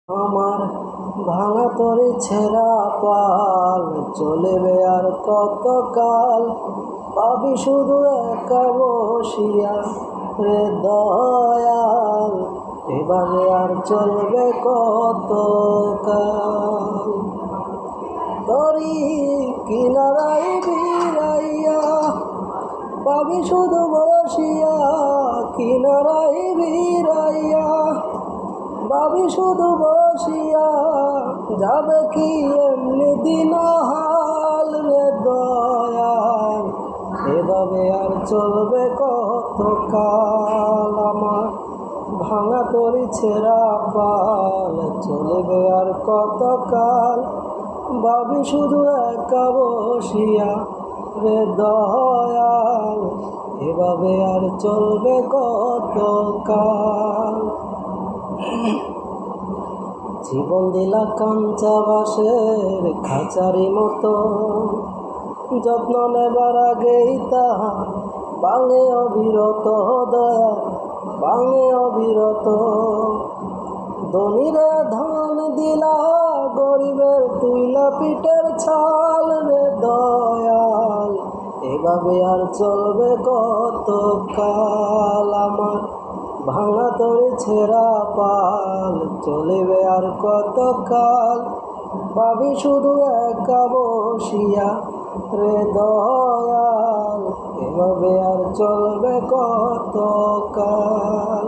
আমার ভাঙা তরি ছেঁড়া পাল চলবে আর কতকাল, পাবি শুধু একা বসিয়া রে দয়াল, এভাবে আর চলবে কতকাল। তরি কিনারায় ভিড়াইয়া পাবি শুধু বসিয়া, কিনারায় ভিড়াইয়া ভাবি শুধু বসিয়া, যাবে কি এমনি দিন হাল রে দয়াল, এভাবে আর চলবে কতকাল। আমার ভাঙা তরি ছেঁড়া পাল চলবে আর কতকাল, ভাবি শুধু একা বসিয়া রে দয়াল, এভাবে আর চলবে কতকাল। জীবন দিলা কাঞ্চা বাঁশের খাঁচারি মতো, যত্ন নেবার আগেই তাহা ভাঙে অবিরত দয়া, ভাঙে অবিরত। ধনীরে ধন দিলা, গরিবের তুইলা পিঠের ছাল রে দয়াল, এভাবে আর চলবে কতকাল। আমার ভাঙা তরি ছেঁড়া পাল চলবে আর কতকাল, পাবি শুধু একা বসিয়া রে দয়াল, এভাবে আর চলবে কতকাল।